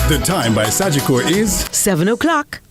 The time by Sagicor is 7 o'clock.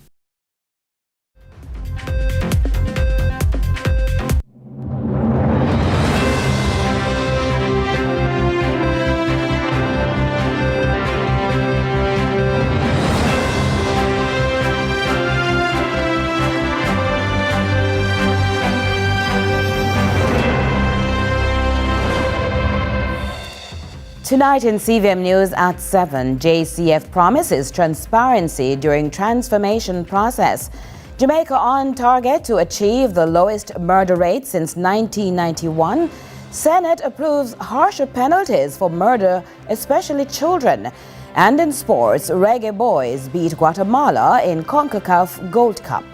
Tonight in CVM News at 7, JCF promises transparency during transformation process. Jamaica on target to achieve the lowest murder rate since 1991. Senate approves harsher penalties for murder, especially children. And in sports, Reggae Boys beat Guatemala in CONCACAF Gold Cup.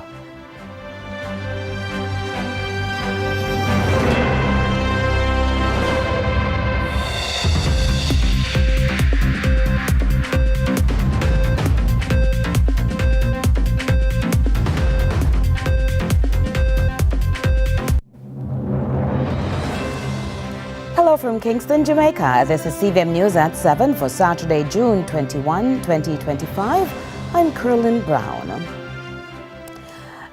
Hello from Kingston, Jamaica. This is CVM News at 7 for Saturday, June 21, 2025. I'm Curlin Brown.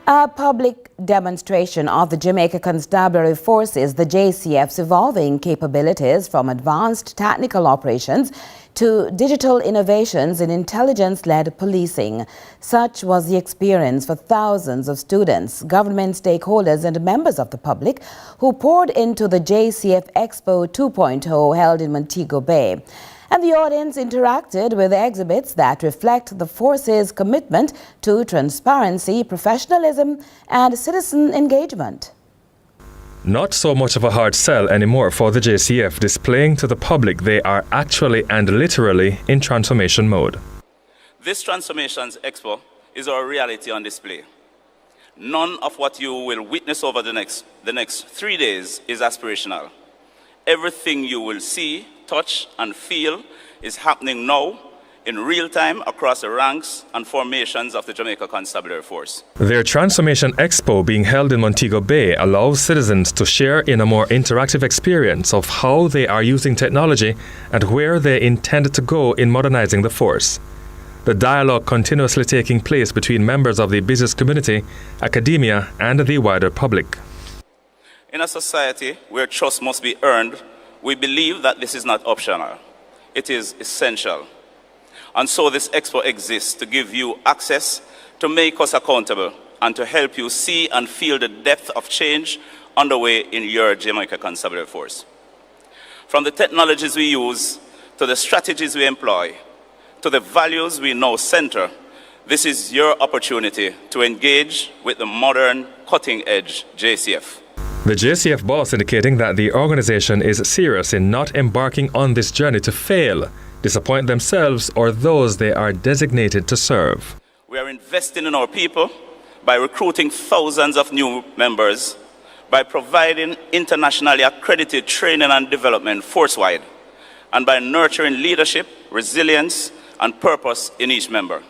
A public demonstration of the Jamaica Constabulary Forces, the JCF's evolving capabilities from advanced technical operations to digital innovations in intelligence-led policing. Such was the experience for thousands of students, government stakeholders and members of the public who poured into the JCF Expo 2.0 held in Montego Bay. And the audience interacted with exhibits that reflect the force's commitment to transparency, professionalism and citizen engagement. Not so much of a hard sell anymore for the JCF, displaying to the public they are actually and literally in transformation mode. This Transformations Expo is our reality on display. None of what you will witness over the next 3 days is aspirational. Everything you will see, touch and feel is happening now in real time across the ranks and formations of the Jamaica Constabulary Force. Their Transformation Expo being held in Montego Bay allows citizens to share in a more interactive experience of how they are using technology and where they intend to go in modernizing the force. The dialogue continuously taking place between members of the business community, academia and the wider public. In a society where trust must be earned, we believe that this is not optional. It is essential. And so this expo exists to give you access, to make us accountable, and to help you see and feel the depth of change underway in your Jamaica Constabulary Force. From the technologies we use, to the strategies we employ, to the values we now center, this is your opportunity to engage with the modern, cutting-edge JCF. The JCF boss indicating that the organization is serious in not embarking on this journey to fail, disappoint themselves or those they are designated to serve. We are investing in our people by recruiting thousands of new members, by providing internationally accredited training and development force-wide, and by nurturing leadership, resilience, and purpose in each member.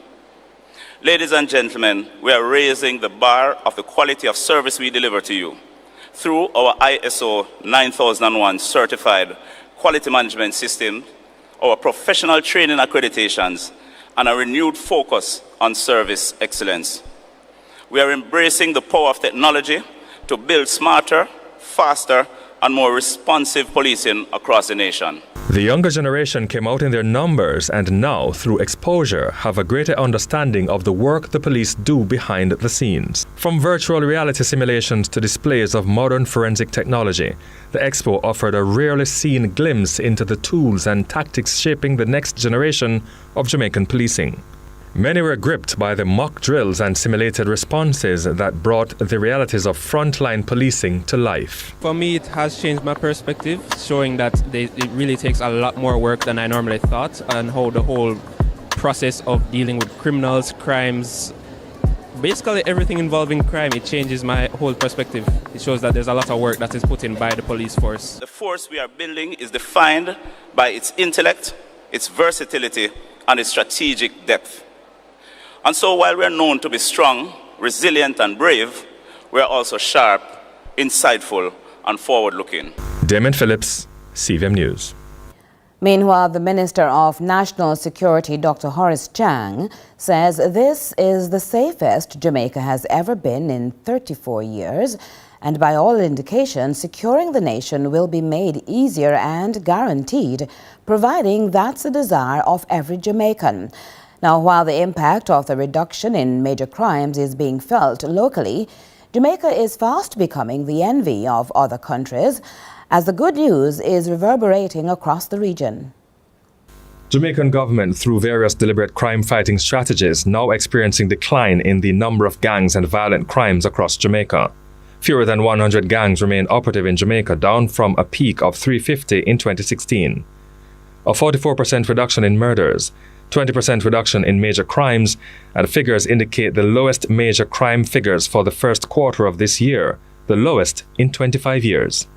Ladies and gentlemen, we are raising the bar of the quality of service we deliver to you through our ISO 9001 certified quality management system, our professional training accreditations, and a renewed focus on service excellence. We are embracing the power of technology to build smarter, faster, and more responsive policing across the nation. The younger generation came out in their numbers and now, through exposure, have a greater understanding of the work the police do behind the scenes. From virtual reality simulations to displays of modern forensic technology, the expo offered a rarely seen glimpse into the tools and tactics shaping the next generation of Jamaican policing. Many were gripped by the mock drills and simulated responses that brought the realities of frontline policing to life. For me, it has changed my perspective, showing that it really takes a lot more work than I normally thought, and how the whole process of dealing with criminals, crimes, basically everything involving crime, it changes my whole perspective. It shows that there's a lot of work that is put in by the police force. The force we are building is defined by its intellect, its versatility, and its strategic depth. And so while we're known to be strong, resilient, and brave, we're also sharp, insightful, and forward-looking. Damon Phillips, CVM News. Meanwhile, the Minister of National Security, Dr. Horace Chang, says this is the safest Jamaica has ever been in 34 years, and by all indications, securing the nation will be made easier and guaranteed, providing that's the desire of every Jamaican. Now, while the impact of the reduction in major crimes is being felt locally, Jamaica is fast becoming the envy of other countries, as the good news is reverberating across the region. Jamaican government, through various deliberate crime-fighting strategies, now experiencing decline in the number of gangs and violent crimes across Jamaica. Fewer than 100 gangs remain operative in Jamaica, down from a peak of 350 in 2016. A 44% reduction in murders, 20% reduction in major crimes, and figures indicate the lowest major crime figures for the first quarter of this year, the lowest in 25 years.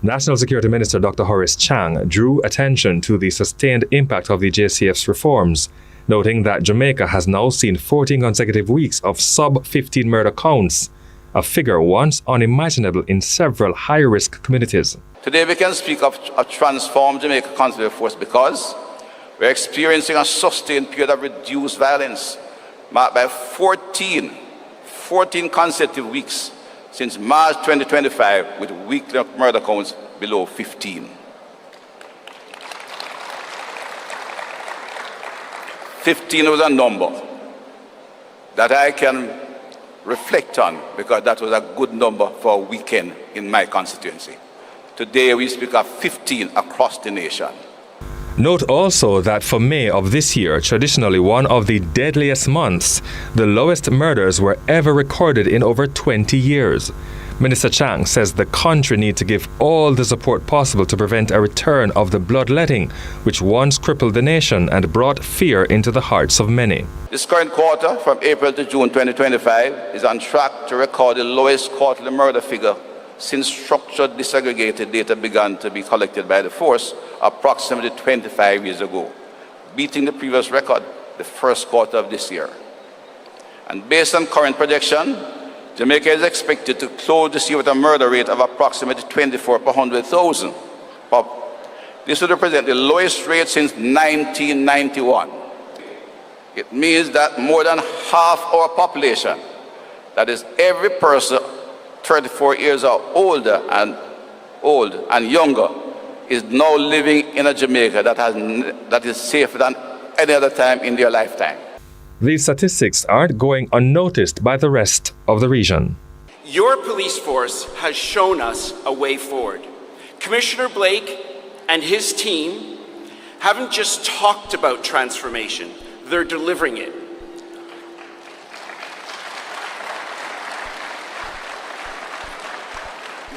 National Security Minister Dr. Horace Chang drew attention to the sustained impact of the JCF's reforms, noting that Jamaica has now seen 14 consecutive weeks of sub-15 murder counts, a figure once unimaginable in several high-risk communities. Today we can speak of a transformed Jamaica Constabulary Force because we're experiencing a sustained period of reduced violence, marked by 14 consecutive weeks since March 2025, with weekly murder counts below 15. 15 was a number that I can reflect on because that was a good number for a weekend in my constituency. Today we speak of 15 across the nation. Note also that for May of this year, traditionally one of the deadliest months, the lowest murders were ever recorded in over 20 years. Minister Chang says the country needs to give all the support possible to prevent a return of the bloodletting, which once crippled the nation and brought fear into the hearts of many. This current quarter, from April to June 2025, is on track to record the lowest quarterly murder figure since structured disaggregated data began to be collected by the force approximately 25 years ago, beating the previous record, the first quarter of this year. And based on current projection, Jamaica is expected to close this year with a murder rate of approximately 24 per 100,000. This would represent the lowest rate since 1991. It means that more than half our population, that is every person 34 years or older and younger, is now living in a Jamaica that is safer than any other time in their lifetime. These statistics aren't going unnoticed by the rest of the region. Your police force has shown us a way forward. Commissioner Blake and his team haven't just talked about transformation, they're delivering it.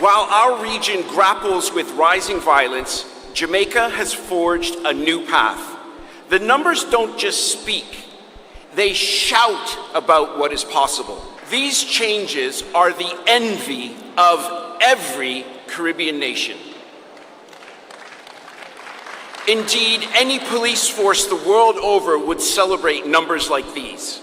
While our region grapples with rising violence, Jamaica has forged a new path. The numbers don't just speak, they shout about what is possible. These changes are the envy of every Caribbean nation. Indeed, any police force the world over would celebrate numbers like these.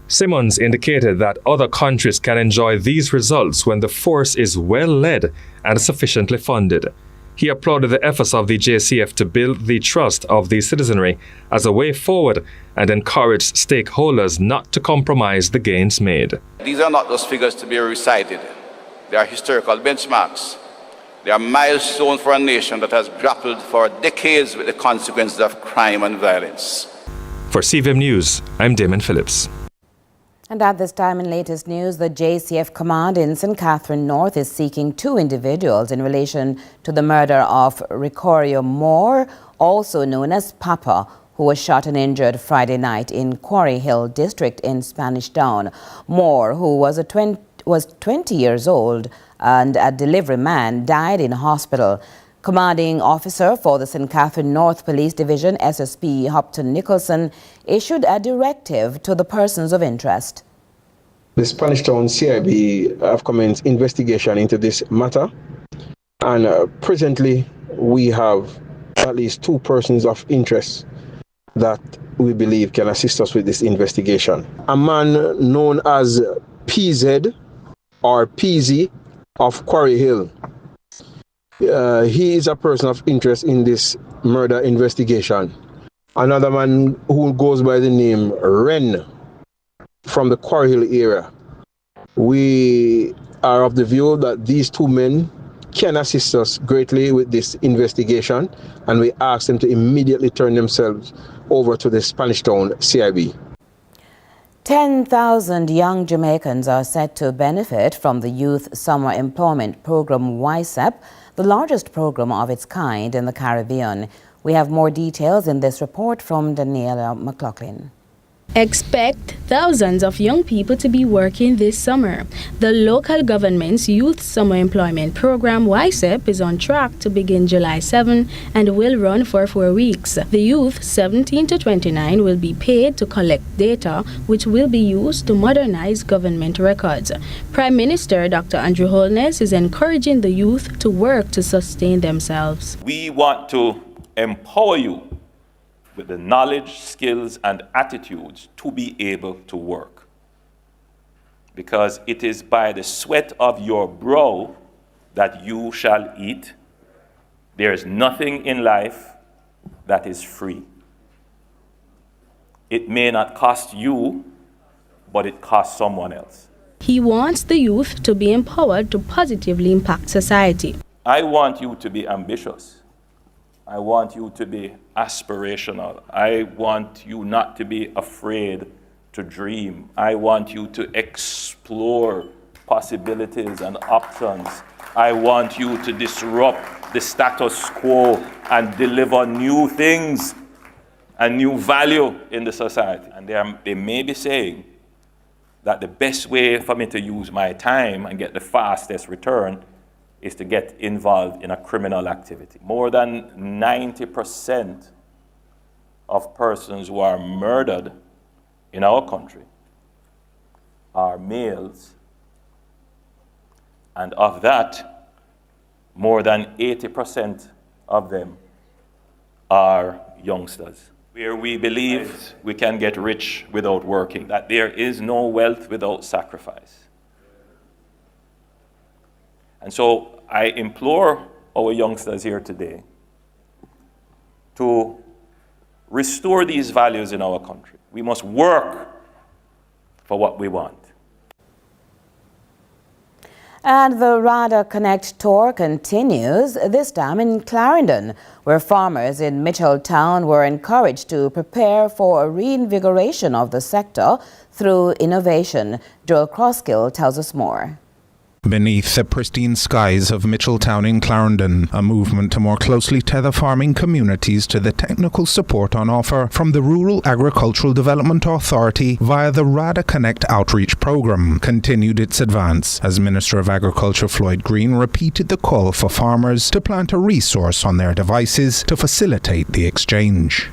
Simmons indicated that other countries can enjoy these results when the force is well led and sufficiently funded. He applauded the efforts of the JCF to build the trust of the citizenry as a way forward and encouraged stakeholders not to compromise the gains made. These are not those figures to be recited. They are historical benchmarks. They are milestones for a nation that has grappled for decades with the consequences of crime and violence. For CVM News, I'm Damon Phillips. And at this time in latest news, the JCF Command in St. Catherine North is seeking 2 individuals in relation to the murder of Ricorio Moore, also known as Papa, who was shot and injured Friday night in Quarry Hill district in Spanish Town. Moore, who was 20 years old and a delivery man, died in hospital. Commanding officer for the St. Catherine North Police Division, SSP Hopton Nicholson, issued a directive to the persons of interest. The Spanish Town CIB have commenced investigation into this matter, and presently we have at least 2 persons of interest that we believe can assist us with this investigation. A man known as PZ or PZ of Quarry Hill. He is a person of interest in this murder investigation. Another man who goes by the name Ren from the Quarry Hill area. We are of the view that these two men can assist us greatly with this investigation, and we ask them to immediately turn themselves over to the Spanish Town CIB. 10,000 young Jamaicans are set to benefit from the Youth Summer Employment Program YSEP, the largest program of its kind in the Caribbean. We have more details in this report from Daniela McLaughlin. Expect thousands of young people to be working this summer. The local government's Youth Summer Employment Program YSEP is on track to begin July 7 and will run for 4 weeks. The youth 17 to 29 will be paid to collect data which will be used to modernize government records. Prime Minister Dr. Andrew Holness is encouraging the youth to work to sustain themselves. We want to empower you with the knowledge, skills, and attitudes to be able to work. Because it is by the sweat of your brow that you shall eat. There is nothing in life that is free. It may not cost you, but it costs someone else. He wants the youth to be empowered to positively impact society. I want you to be ambitious. I want you to be aspirational. I want you not to be afraid to dream. I want you to explore possibilities and options. I want you to disrupt the status quo and deliver new things and new value in the society. And they may be saying that the best way for me to use my time and get the fastest return is to get involved in a criminal activity. More than 90% of persons who are murdered in our country are males. And of that, more than 80% of them are youngsters. Where we believe we can get rich without working, that there is no wealth without sacrifice. And so I implore our youngsters here today to restore these values in our country. We must work for what we want. And the Rada Connect tour continues, this time in Clarendon, where farmers in Mitchelltown were encouraged to prepare for a reinvigoration of the sector through innovation. Joel Crosskill tells us more. Beneath the pristine skies of Mitchelltown in Clarendon, a movement to more closely tether farming communities to the technical support on offer from the Rural Agricultural Development Authority via the Rada Connect outreach programme continued its advance as Minister of Agriculture Floyd Green repeated the call for farmers to plant a resource on their devices to facilitate the exchange.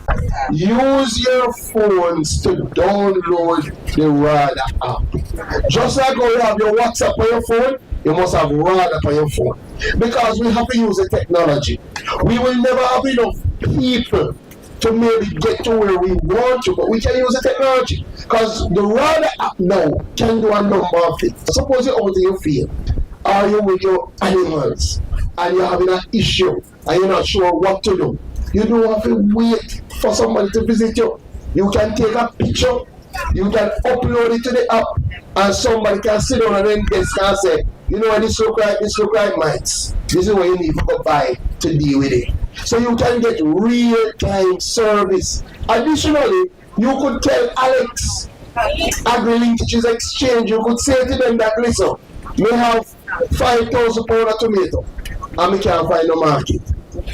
Use your phones to download the Rada app. Just like how you have your WhatsApp on your phone, you must have Rada on your phone. Because we have to use the technology. We will never have enough people to maybe get to where we want to, but we can use the technology. Because the Rada app now can do a number of things. Suppose you're out in your field, or you're with your animals, and you're having an issue, and you're not sure what to do. You don't have to wait for somebody to visit you. You can take a picture, you can upload it to the app, and somebody can sit down and then can say, you know what, this look like mites. This is what you need to buy to deal with it. So you can get real-time service. Additionally, you could tell Alex, Agri-Linkages Exchange, you could say to them that, listen, we have 5,000 pounds of tomato, and we can't find no market.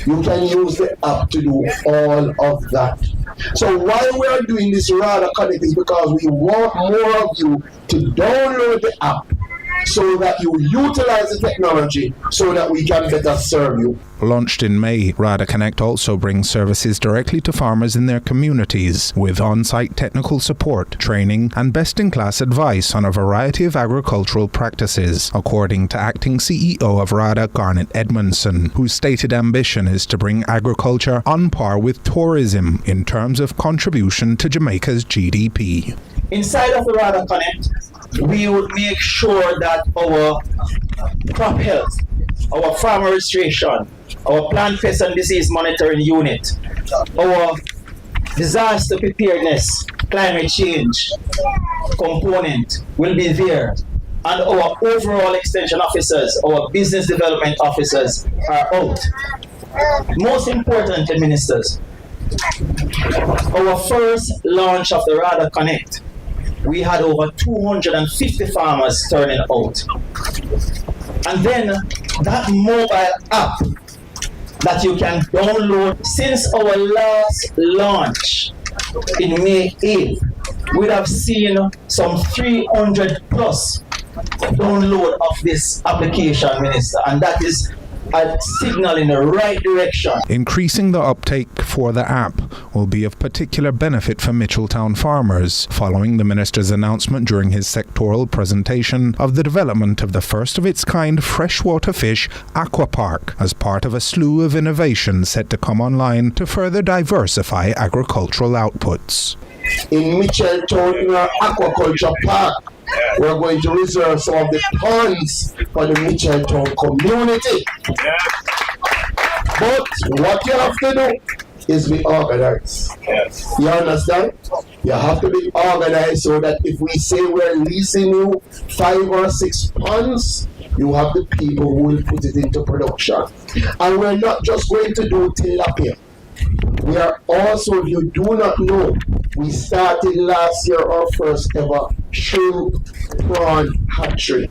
You can use the app to do all of that. So why we are doing this Rada Connect is because we want more of you to download the app so that you utilize the technology so that we can better serve you. Launched in May, Rada Connect also brings services directly to farmers in their communities with on-site technical support, training and best-in-class advice on a variety of agricultural practices, according to Acting CEO of Rada, Garnet Edmondson, whose stated ambition is to bring agriculture on par with tourism in terms of contribution to Jamaica's GDP. Inside of the Rada Connect, we would make sure that our crop health our farmer registration, our plant pest and disease monitoring unit, our disaster preparedness, climate change component will be there, and our overall extension officers, our business development officers are out. Most importantly, ministers, our first launch of the Rada Connect, we had over 250 farmers turning out. And then that mobile app that you can download, since our last launch in May 8th, we have seen some 300 plus download of this application, Minister, and that is a signal in the right direction. Increasing the uptake for the app will be of particular benefit for Mitchelltown farmers, following the Minister's announcement during his sectoral presentation of the development of the first of its kind freshwater fish aqua park as part of a slew of innovations set to come online to further diversify agricultural outputs. In Mitchelltown, in our aquaculture park, we're going to reserve some of the ponds for the Mitchelltown community. But what you have to do is be organized. You understand? You have to be organized so that if we say we're leasing you 5 or 6 ponds, you have the people who will put it into production. And we're not just going to do tilapia. We are also, if you do not know, we started last year our first ever shrimp prawn hatchery.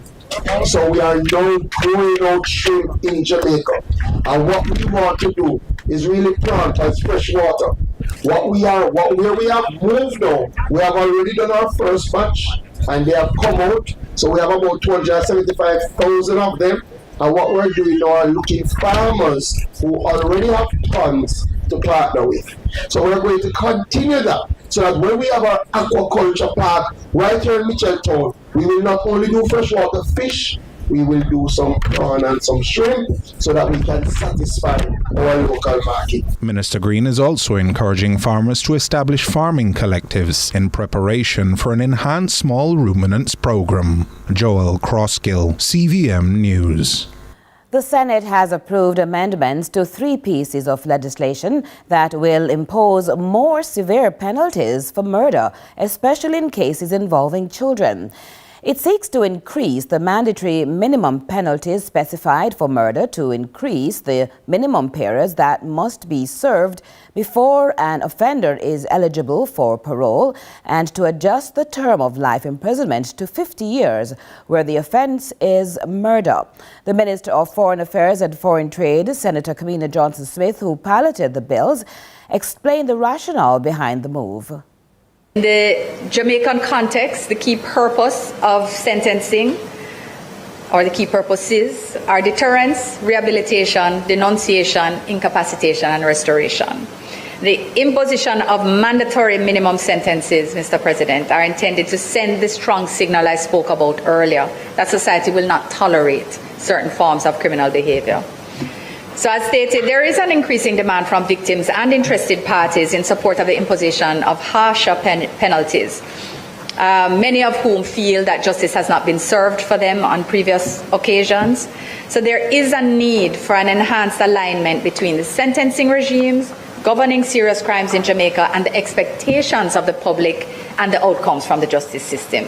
So we are now growing out shrimp in Jamaica. And what we want to do is really plant as fresh water. Where we have moved now, we have already done our first batch and they have come out. So we have about 275,000 of them. And what we're doing now are looking farmers who already have ponds to partner with. So we're going to continue that, so that when we have our aquaculture park right here in Mitchelltown, we will not only do freshwater fish, we will do some prawn and some shrimp, so that we can satisfy our local market. Minister Green is also encouraging farmers to establish farming collectives in preparation for an enhanced small ruminants program. Joel Crossgill, CVM News. The Senate has approved amendments to 3 pieces of legislation that will impose more severe penalties for murder, especially in cases involving children. It seeks to increase the mandatory minimum penalties specified for murder, to increase the minimum periods that must be served before an offender is eligible for parole, and to adjust the term of life imprisonment to 50 years where the offense is murder. The Minister of Foreign Affairs and Foreign Trade, Senator Kamina Johnson-Smith, who piloted the bills, explained the rationale behind the move. In the Jamaican context, the key purpose of sentencing, or the key purposes, are deterrence, rehabilitation, denunciation, incapacitation, and restoration. The imposition of mandatory minimum sentences, Mr. President, are intended to send the strong signal I spoke about earlier, that society will not tolerate certain forms of criminal behavior. So as stated, there is an increasing demand from victims and interested parties in support of the imposition of harsher penalties, many of whom feel that justice has not been served for them on previous occasions. So there is a need for an enhanced alignment between the sentencing regimes governing serious crimes in Jamaica and the expectations of the public and the outcomes from the justice system.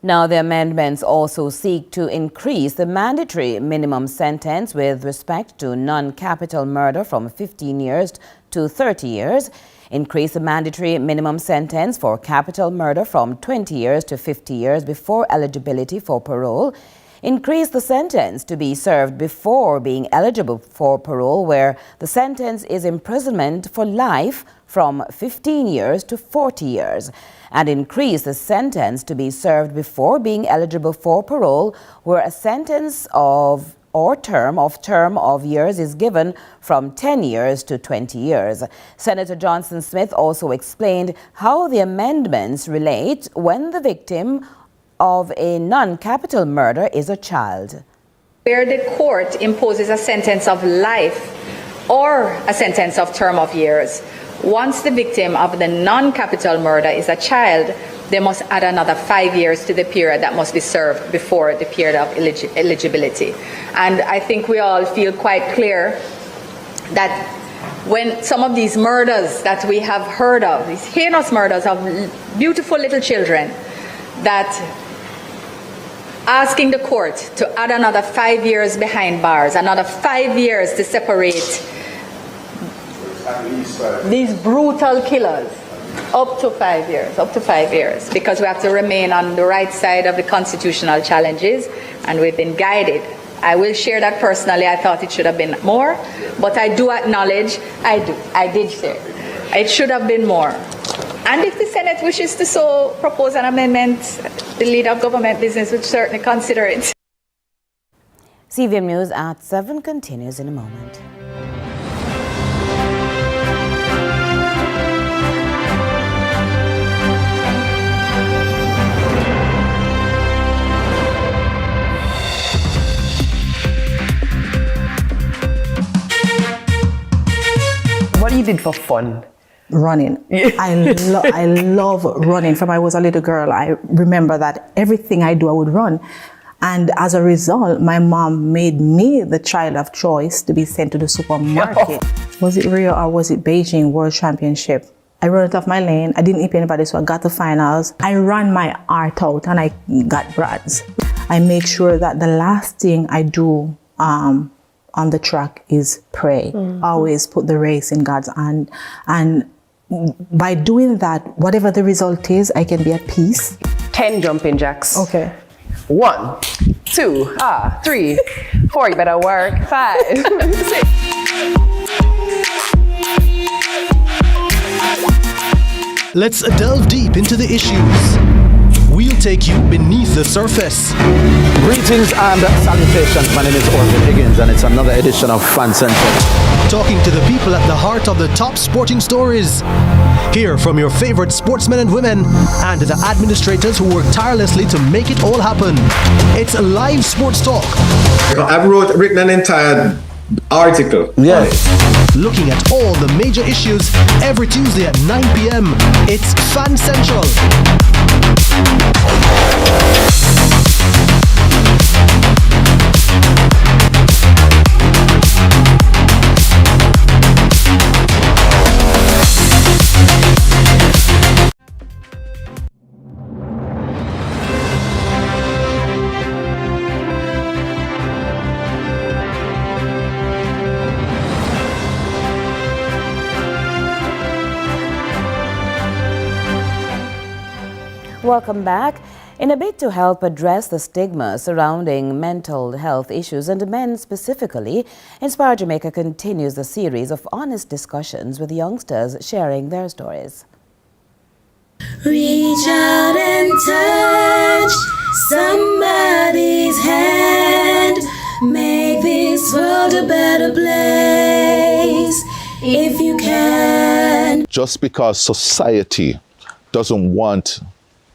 Now, the amendments also seek to increase the mandatory minimum sentence with respect to non-capital murder from 15 years to 30 years, increase the mandatory minimum sentence for capital murder from 20 years to 50 years before eligibility for parole, increase the sentence to be served before being eligible for parole where the sentence is imprisonment for life from 15 years to 40 years, and increase the sentence to be served before being eligible for parole where a sentence of term of years is given from 10 years to 20 years. Senator Johnson-Smith also explained how the amendments relate when the victim of a non-capital murder is a child. Where the court imposes a sentence of life or a sentence of term of years, once the victim of the non-capital murder is a child, they must add another 5 years to the period that must be served before the period of eligibility. And I think we all feel quite clear that when some of these murders that we have heard of, these heinous murders of beautiful little children, that asking the court to add another 5 years behind bars, another 5 years to separate these brutal killers, up to 5 years, because we have to remain on the right side of the constitutional challenges, and we've been guided. I will share that personally. I thought it should have been more, but I do acknowledge, I did say it should have been more. And if the Senate wishes to so propose an amendment, the leader of government business would certainly consider it. CVM News at 7 continues in a moment. What you did for fun? Running. I love running. From I was a little girl, I remember that everything I do, I would run. And as a result, my mom made me the child of choice to be sent to the supermarket. Was it Rio or was it Beijing World Championship? I ran it off my lane. I didn't hit anybody, so I got the finals. I ran my heart out and I got bronze. I make sure that the last thing I do on the track is pray. Always put the race in God's hand. And by doing that, whatever the result is, I can be at peace. 10 jumping jacks. Okay. 1, 2, 3, 4, you better work. 5, 6. Let's delve deep into the issues. We'll take you beneath the surface. Greetings and salutations. My name is Orville Higgins and it's another edition of Fan Central. Talking to the people at the heart of the top sporting stories. Hear from your favorite sportsmen and women and the administrators who work tirelessly to make it all happen. It's live sports talk. I've written an entire article. Yes. Looking at all the major issues every Tuesday at 9 p.m. It's Fan Central. Welcome back. In a bid to help address the stigma surrounding mental health issues and men specifically, Inspire Jamaica continues a series of honest discussions with youngsters sharing their stories. Reach out and touch somebody's hand. Make this world a better place if you can. Just because society doesn't want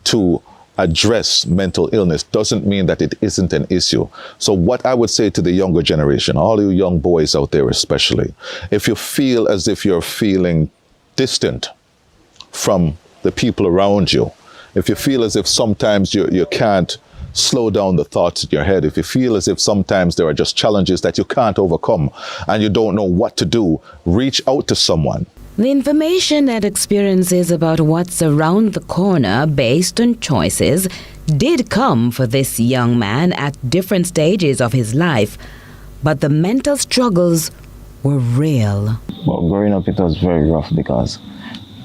to address mental illness doesn't mean that it isn't an issue. So what I would say to the younger generation, all you young boys out there especially, if you feel as if you're feeling distant from the people around you, if you feel as if sometimes you can't slow down the thoughts in your head, if you feel as if sometimes there are just challenges that you can't overcome and you don't know what to do, reach out to someone. The information and experiences about what's around the corner based on choices did come for this young man at different stages of his life, but the mental struggles were real. Well, growing up it was very rough because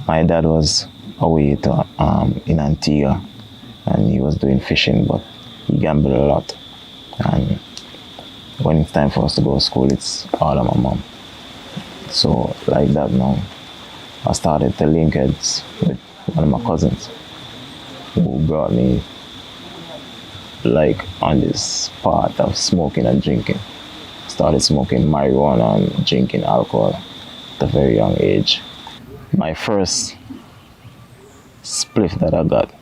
my dad was away in Antigua and he was doing fishing, but he gambled a lot. And when it's time for us to go to school, it's all on my mom. So like that now, I started to link heads with one of my cousins who brought me like on this path of smoking and drinking. Started smoking marijuana and drinking alcohol at a very young age. My first spliff that I got,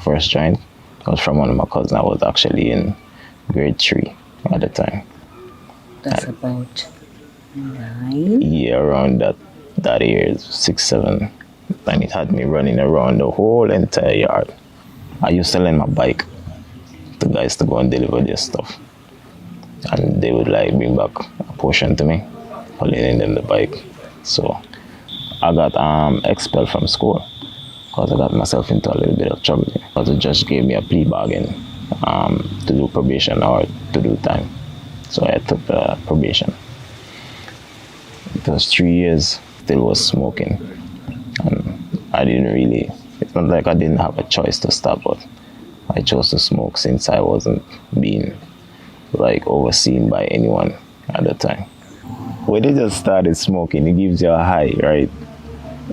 first joint, was from one of my cousins. I was actually in grade 3 at the time. That's about 9? Yeah, around that year, 6, 7. And it had me running around the whole entire yard I used to lend my bike to guys to go and deliver their stuff. And they would like bring back a portion to me for lending them the bike. So I got expelled from school because I got myself into a little bit of trouble. Because the judge gave me a plea bargain to do probation or to do time. So I took the probation. It was 3 years, still was smoking. And I didn't really, it's not like I didn't have a choice to stop, but I chose to smoke since I wasn't being like overseen by anyone at the time. When you just started smoking, it gives you a high, right?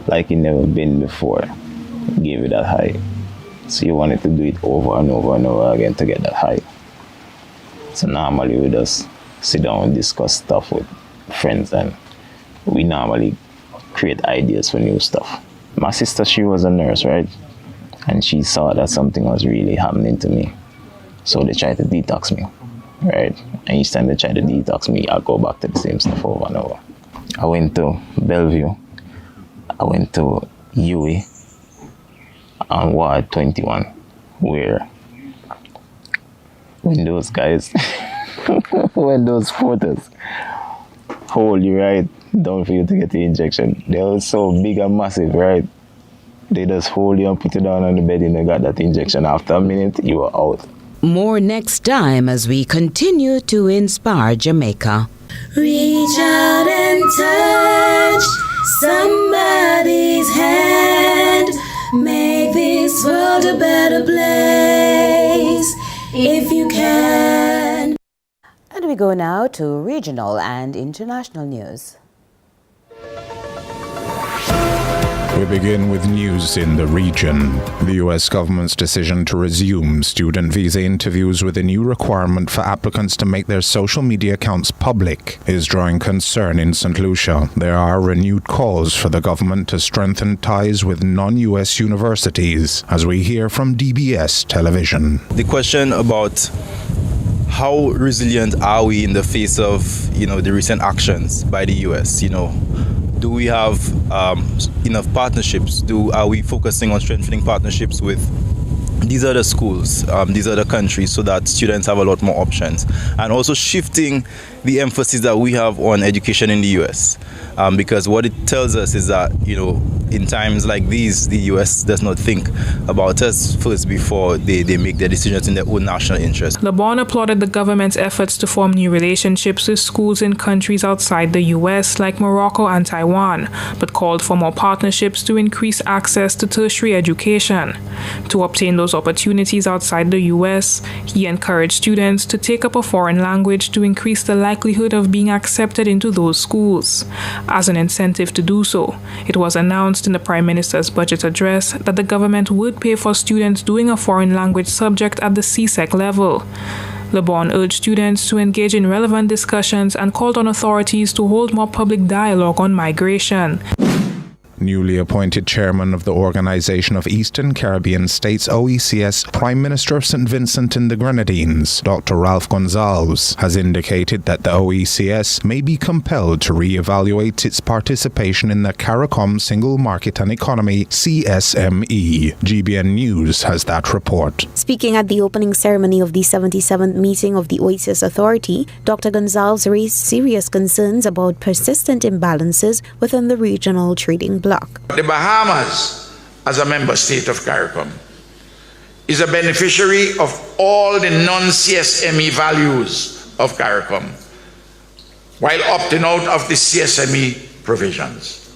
Like it never been before. It gave you that high. So you wanted to do it over and over and over again to get that high. So normally we just sit down and discuss stuff with friends, and we normally create ideas for new stuff. My sister, she was a nurse, right? And she saw that something was really happening to me. So they tried to detox me, right? And each time they tried to detox me, I go back to the same stuff over and over. I went to Bellevue. I went to UWI on Ward 21, where when those guys, when those porters hold you right down for you to get the injection, they were so big and massive, right? They just hold you and put you down on the bed and they got that injection. After a minute, you were out. More next time as we continue to inspire Jamaica. Reach out and touch somebody's hand. Make this world a better place if you can. And we go now to regional and international news. We begin with news in the region. The U.S. government's decision to resume student visa interviews with a new requirement for applicants to make their social media accounts public is drawing concern in St. Lucia. There are renewed calls for the government to strengthen ties with non-U.S. universities, as we hear from DBS Television. The question about how resilient are we in the face of, the recent actions by the U.S., do we have enough partnerships? Are we focusing on strengthening partnerships with these other schools, these other countries, so that students have a lot more options? And also shifting the emphasis that we have on education in the US. Because what it tells us is that, in times like these, the US does not think about us first before they make their decisions in their own national interest. LeBon applauded the government's efforts to form new relationships with schools in countries outside the US like Morocco and Taiwan, but called for more partnerships to increase access to tertiary education. To obtain those opportunities outside the US, he encouraged students to take up a foreign language to increase the likelihood of being accepted into those schools. As an incentive to do so, it was announced in the Prime Minister's budget address that the government would pay for students doing a foreign language subject at the CSEC level. LeBon urged students to engage in relevant discussions and called on authorities to hold more public dialogue on migration. Newly appointed chairman of the Organization of Eastern Caribbean States OECS, Prime Minister of St. Vincent and the Grenadines, Dr. Ralph Gonsalves, has indicated that the OECS may be compelled to re-evaluate its participation in the CARICOM Single Market and Economy CSME. GBN News has that report. Speaking at the opening ceremony of the 77th meeting of the OECS Authority, Dr. Gonsalves raised serious concerns about persistent imbalances within the regional trading bloc. The Bahamas, as a member state of CARICOM, is a beneficiary of all the non-CSME values of CARICOM, while opting out of the CSME provisions.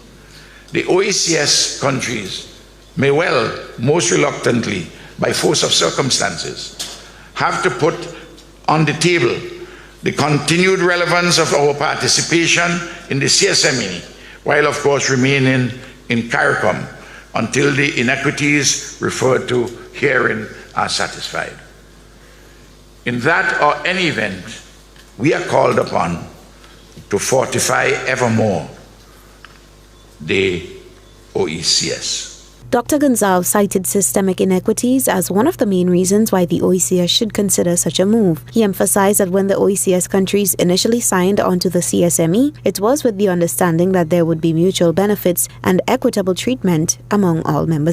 The OECS countries may well, most reluctantly, by force of circumstances, have to put on the table the continued relevance of our participation in the CSME, while of course remaining in CARICOM until the inequities referred to herein are satisfied. In that or any event, we are called upon to fortify evermore the OECS. Dr. Gonsalves cited systemic inequities as one of the main reasons why the OECS should consider such a move. He emphasized that when the OECS countries initially signed onto the CSME, it was with the understanding that there would be mutual benefits and equitable treatment among all member states.